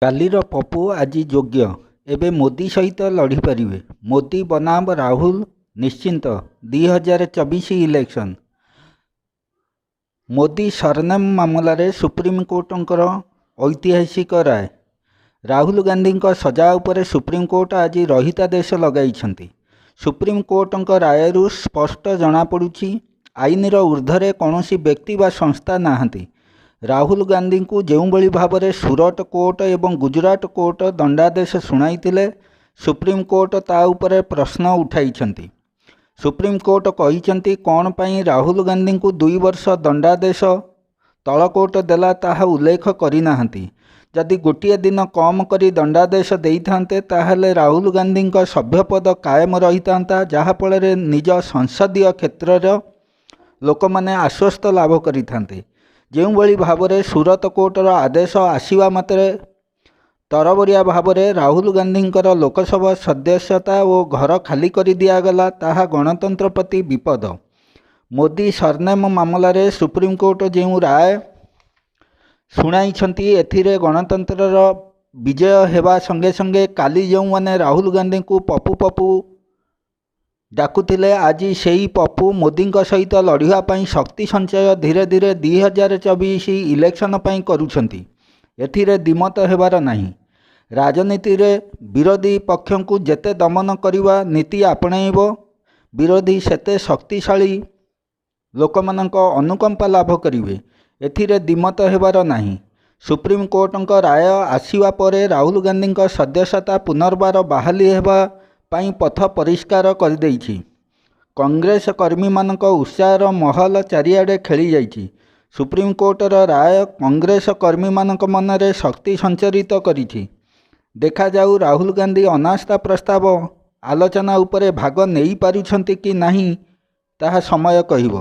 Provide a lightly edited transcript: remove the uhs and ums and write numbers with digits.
କାଲିର ପପୁ ଆଜି ଯୋଗ୍ୟ। ଏବେ ମୋଦି ସହିତ ଲଢ଼ିପାରିବେ। ମୋଦି ବନାମ ରାହୁଲ ନିଶ୍ଚିନ୍ତ 2024 ଇଲେକ୍ସନ। ମୋଦି ସରନେମ୍ ମାମଲାରେ ସୁପ୍ରିମକୋର୍ଟଙ୍କର ଐତିହାସିକ ରାୟ। ରାହୁଲ ଗାନ୍ଧୀଙ୍କ ସଜା ଉପରେ ସୁପ୍ରିମକୋର୍ଟ ଆଜି ରହିତାଦେଶ ଲଗାଇଛନ୍ତି। ସୁପ୍ରିମକୋର୍ଟଙ୍କ ରାୟରୁ ସ୍ପଷ୍ଟ ଜଣାପଡ଼ୁଛି ଆଇନର ଊର୍ଦ୍ଧ୍ୱରେ କୌଣସି ବ୍ୟକ୍ତି ବା ସଂସ୍ଥା ନାହାନ୍ତି। ରାହୁଲ ଗାନ୍ଧୀଙ୍କୁ ଯେଉଁଭଳି ଭାବରେ ସୁରଟ କୋର୍ଟ ଏବଂ ଗୁଜରାଟ କୋର୍ଟ ଦଣ୍ଡାଦେଶ ଶୁଣାଇଥିଲେ, ସୁପ୍ରିମକୋର୍ଟ ତା ଉପରେ ପ୍ରଶ୍ନ ଉଠାଇଛନ୍ତି। ସୁପ୍ରିମକୋର୍ଟ କହିଛନ୍ତି କ'ଣ ପାଇଁ ରାହୁଲ ଗାନ୍ଧୀଙ୍କୁ 2 ବର୍ଷ ଦଣ୍ଡାଦେଶ ତଳକୋର୍ଟ ଦେଲା ତାହା ଉଲ୍ଲେଖ କରିନାହାନ୍ତି। ଯଦି ଗୋଟିଏ ଦିନ କମ୍ କରି ଦଣ୍ଡାଦେଶ ଦେଇଥାନ୍ତେ ତାହେଲେ ରାହୁଲ ଗାନ୍ଧୀଙ୍କ ସଭ୍ୟପଦ କାୟମ ରହିଥାନ୍ତା, ଯାହାଫଳରେ ନିଜ ସଂସଦୀୟ କ୍ଷେତ୍ରର ଲୋକମାନେ ଆଶ୍ୱସ୍ତ ଲାଭ କରିଥାନ୍ତେ। ଯେଉଁଭଳି ଭାବରେ ସୁରତ କୋର୍ଟର ଆଦେଶ ଆସିବା ମାତ୍ରେ ତରବରିଆ ଭାବରେ ରାହୁଲ ଗାନ୍ଧୀଙ୍କର ଲୋକସଭା ସଦସ୍ୟତା ଓ ଘର ଖାଲି କରି ଦିଆଗଲା, ତାହା ଗଣତନ୍ତ୍ର ପ୍ରତି ବିପଦ। ମୋଦି ସରନେମ୍ ମାମଲାରେ ସୁପ୍ରିମକୋର୍ଟ ଯେଉଁ ରାୟ ଶୁଣାଇଛନ୍ତି, ଏଥିରେ ଗଣତନ୍ତ୍ରର ବିଜୟ ହେବା ସଙ୍ଗେ ସଙ୍ଗେ କାଲି ଯେଉଁମାନେ ରାହୁଲ ଗାନ୍ଧୀଙ୍କୁ ପପୁ ପପୁ ଡାକୁଥିଲେ, ଆଜି ସେହି ପପୁ ମୋଦିଙ୍କ ସହିତ ଲଢ଼ିବା ପାଇଁ ଶକ୍ତି ସଞ୍ଚୟ ଧୀରେ ଧୀରେ 2024 ଇଲେକ୍ସନ ପାଇଁ କରୁଛନ୍ତି। ଏଥିରେ ଦ୍ୱିମତ ହେବାର ନାହିଁ। ରାଜନୀତିରେ ବିରୋଧୀ ପକ୍ଷଙ୍କୁ ଯେତେ ଦମନ କରିବା ନୀତି ଆପଣାଇବ, ବିରୋଧୀ ସେତେ ଶକ୍ତିଶାଳୀ ଲୋକମାନଙ୍କ ଅନୁକମ୍ପା ଲାଭ କରିବେ। ଏଥିରେ ଦ୍ୱିମତ ହେବାର ନାହିଁ। ସୁପ୍ରିମକୋର୍ଟଙ୍କ ରାୟ ଆସିବା ପରେ ରାହୁଲ ଗାନ୍ଧୀଙ୍କ ସଦସ୍ୟତା ପୁନର୍ବାର ବାହାଲି ହେବା ପାଇଁ ପଥ ପରିଷ୍କାର କରିଦେଇଛି। କଂଗ୍ରେସ କର୍ମୀମାନଙ୍କ ଉତ୍ସାହର ମହଲ ଚାରିଆଡ଼େ ଖେଳିଯାଇଛି। ସୁପ୍ରିମକୋର୍ଟର ରାୟ କଂଗ୍ରେସ କର୍ମୀମାନଙ୍କ ମନରେ ଶକ୍ତି ସଞ୍ଚାରିତ କରିଛି। ଦେଖାଯାଉ ରାହୁଲ ଗାନ୍ଧୀ ଅନାସ୍ଥା ପ୍ରସ୍ତାବ ଆଲୋଚନା ଉପରେ ଭାଗ ନେଇପାରୁଛନ୍ତି କି ନାହିଁ, ତାହା ସମୟ କହିବ।